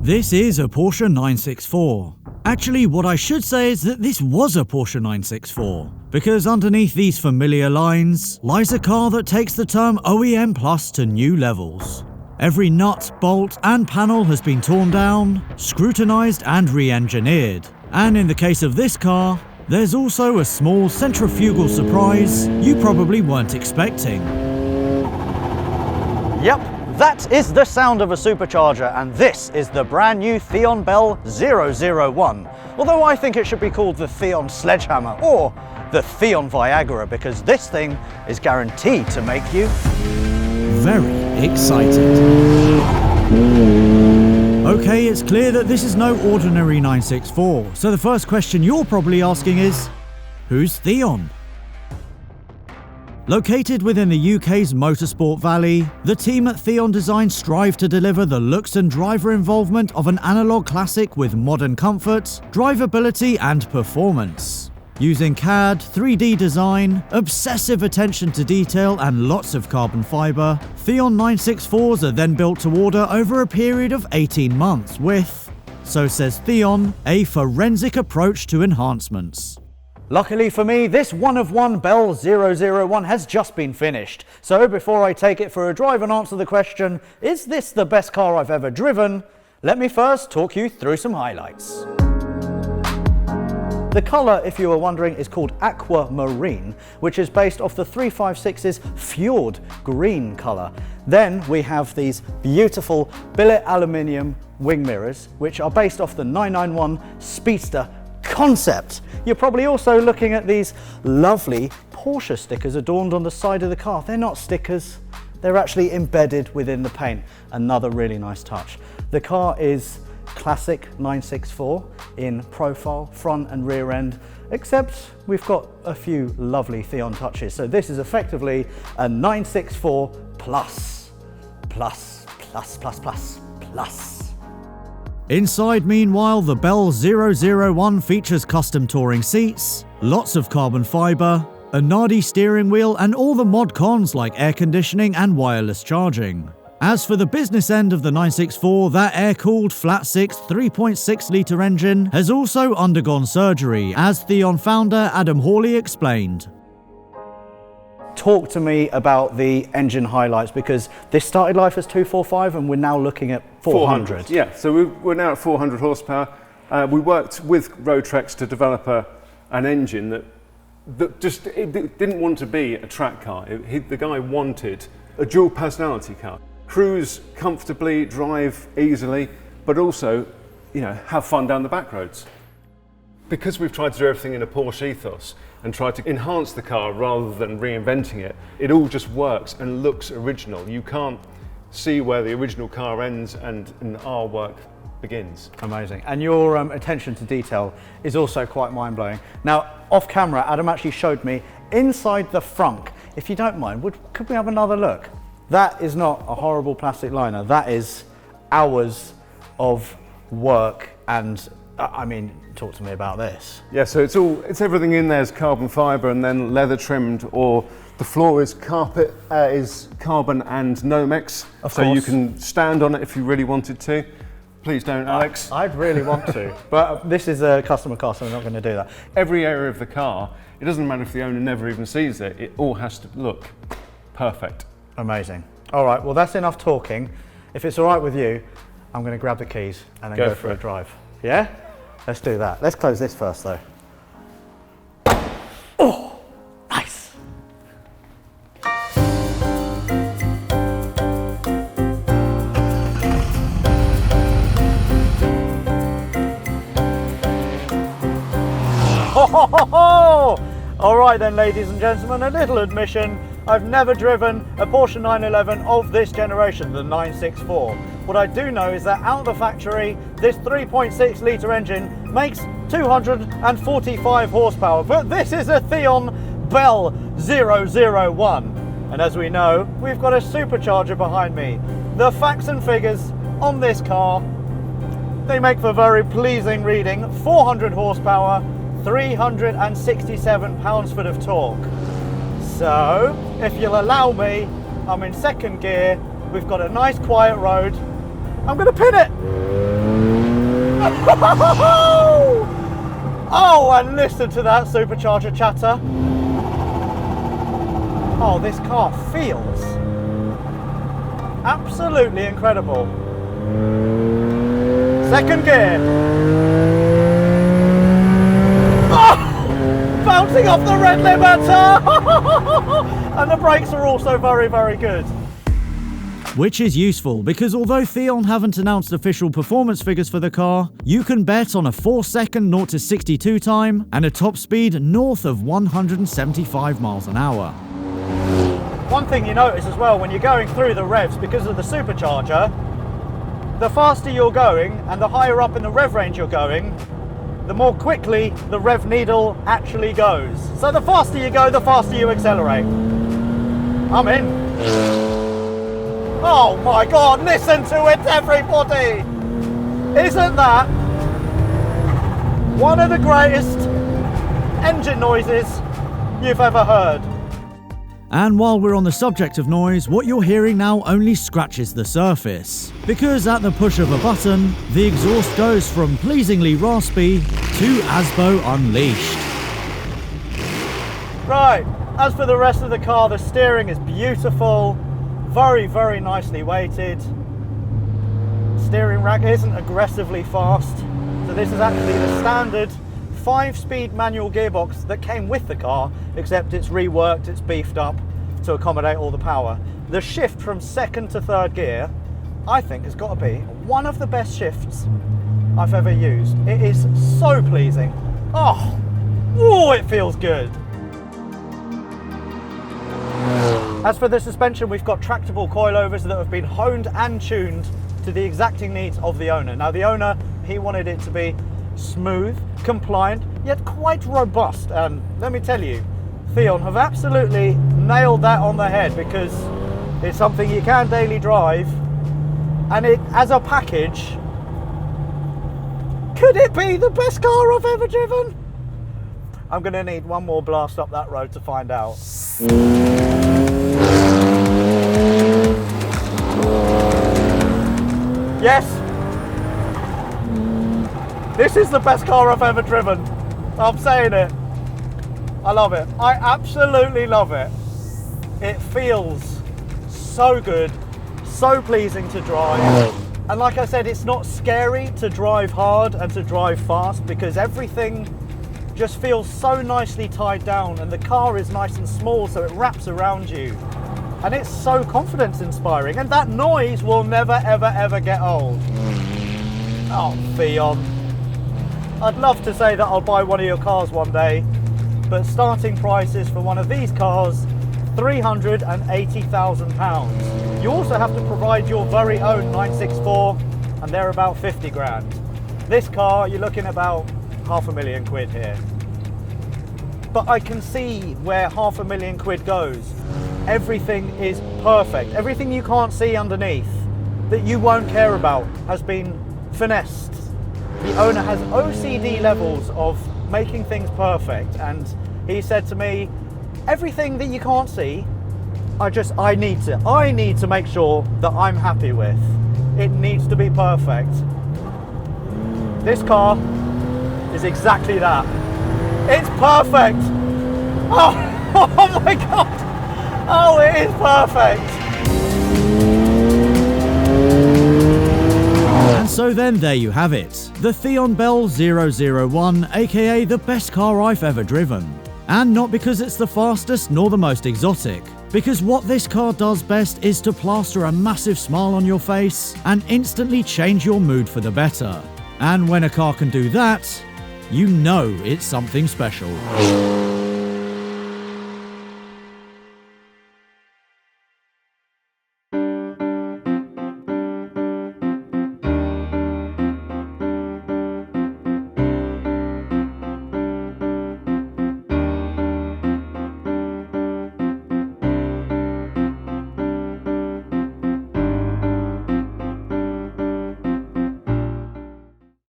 This is a Porsche 964. Actually, what I should say is that this was a Porsche 964, because underneath these familiar lines lies a car that takes the term OEM Plus to new levels. Every nut, bolt and panel has been torn down, scrutinised and re-engineered. And in the case of this car, there's also a small centrifugal surprise you probably weren't expecting. Yep, that is the sound of a supercharger, and this is the brand new Theon BEL001. Although I think it should be called the Theon Sledgehammer or the Theon Viagra, because this thing is guaranteed to make you very excited. Okay, it's clear that this is no ordinary 964, so the first question you're probably asking is, who's Theon? Located within the UK's Motorsport Valley, the team at Theon Design strive to deliver the looks and driver involvement of an analogue classic with modern comfort, drivability and performance. Using CAD, 3D design, obsessive attention to detail and lots of carbon fibre, Theon 964s are then built to order over a period of 18 months with, so says Theon, a forensic approach to enhancements. Luckily for me, this one-of-one BEL001 has just been finished. So before I take it for a drive and answer the question, is this the best car I've ever driven? Let me first talk you through some highlights. The colour, if you were wondering, is called Aquamarine, which is based off the 356's Fjord green colour. Then we have these beautiful billet aluminium wing mirrors, which are based off the 991 Speedster concept. You're probably also looking at these lovely Porsche stickers adorned on the side of the car. They're not stickers, they're actually embedded within the paint. Another really nice touch. The car is classic 964 in profile, front and rear end, except we've got a few lovely Theon touches. So this is effectively a 964 plus. Inside, meanwhile, the BEL001 features custom touring seats, lots of carbon fibre, a Nardi steering wheel and all the mod cons like air conditioning and wireless charging. As for the business end of the 964, that air-cooled flat-six 3.6 litre engine has also undergone surgery, as Theon founder Adam Hawley explained. Talk to me about the engine highlights, because this started life as 245 and we're now looking at 400. Yeah, so we're now at 400 horsepower. We worked with Roadtrex to develop an engine that just didn't want to be a track car. The guy wanted a dual personality car. Cruise comfortably, drive easily, but also, have fun down the back roads. Because we've tried to do everything in a Porsche ethos and tried to enhance the car rather than reinventing it, it all just works and looks original. You can't see where the original car ends and our work begins. Amazing. And your attention to detail is also quite mind-blowing. Now, off camera, Adam actually showed me inside the frunk. If you don't mind, could we have another look? That is not a horrible plastic liner. That is hours of work, and talk to me about this. Yeah, so it's everything in there is carbon fibre and then leather trimmed, or the floor is carpet, is carbon and Nomex. Of so course. You can stand on it if you really wanted to. Please don't, Alex. I'd really want to, but this is a customer car, so we're not going to do that. Every area of the car, it doesn't matter if the owner never even sees it, it all has to look perfect. Amazing. All right, well that's enough talking. If it's all right with you, I'm going to grab the keys and then go for a drive. Yeah? Let's do that. Let's close this first though. Oh, nice. Ho, ho, ho, ho. All right then, ladies and gentlemen, a little admission. I've never driven a Porsche 911 of this generation, the 964. What I do know is that out of the factory, this 3.6 litre engine makes 245 horsepower, but this is a Theon BEL001. And as we know, we've got a supercharger behind me. The facts and figures on this car, they make for very pleasing reading. 400 horsepower, 367 pounds-foot of torque. So, if you'll allow me, I'm in second gear, we've got a nice quiet road, I'm going to pin it! Oh, and listen to that supercharger chatter. Oh, this car feels absolutely incredible. Second gear. Oh, bouncing off the red limiter. And the brakes are also very, very good. Which is useful because although Theon haven't announced official performance figures for the car, you can bet on a 4-second 0 to 62 time and a top speed north of 175 miles an hour. One thing you notice as well when you're going through the revs, because of the supercharger, the faster you're going and the higher up in the rev range you're going, the more quickly the rev needle actually goes. So the faster you go, the faster you accelerate. I'm in. Oh my God, listen to it, everybody! Isn't that one of the greatest engine noises you've ever heard? And while we're on the subject of noise, what you're hearing now only scratches the surface. Because at the push of a button, the exhaust goes from pleasingly raspy to Asbo unleashed. Right, as for the rest of the car, the steering is beautiful. Very, very nicely weighted. Steering rack isn't aggressively fast. So this is actually the standard 5-speed manual gearbox that came with the car, except it's reworked, it's beefed up to accommodate all the power. The shift from second to third gear, I think, has got to be one of the best shifts I've ever used. It is so pleasing. Oh, it feels good. As for the suspension, we've got tractable coilovers that have been honed and tuned to the exacting needs of the owner. Now the owner, he wanted it to be smooth, compliant, yet quite robust. And let me tell you, Theon have absolutely nailed that on the head, because it's something you can daily drive. And it, as a package, could it be the best car I've ever driven? I'm gonna need one more blast up that road to find out. Yes, this is the best car I've ever driven. I'm saying it. I love it. I absolutely love it. It feels so good, so pleasing to drive. And like I said, it's not scary to drive hard and to drive fast, because everything just feels so nicely tied down, and the car is nice and small, so it wraps around you. And it's so confidence inspiring, and that noise will never ever ever get old. Oh, Theon. I'd love to say that I'll buy one of your cars one day, but starting prices for one of these cars, £380,000. You also have to provide your very own 964, and they're about 50 grand. This car, you're looking about £500,000 here. But I can see where £500,000 goes. Everything is perfect. Everything you can't see underneath, that you won't care about, has been finessed. The owner has OCD levels of making things perfect, and he said to me, everything that you can't see, I need to make sure that I'm happy with. It needs to be perfect. This car is exactly that. It's perfect. Oh my God. Oh, it is perfect. And so then there you have it. The Theon BEL001, aka the best car I've ever driven. And not because it's the fastest nor the most exotic, because what this car does best is to plaster a massive smile on your face and instantly change your mood for the better. And when a car can do that, you know it's something special.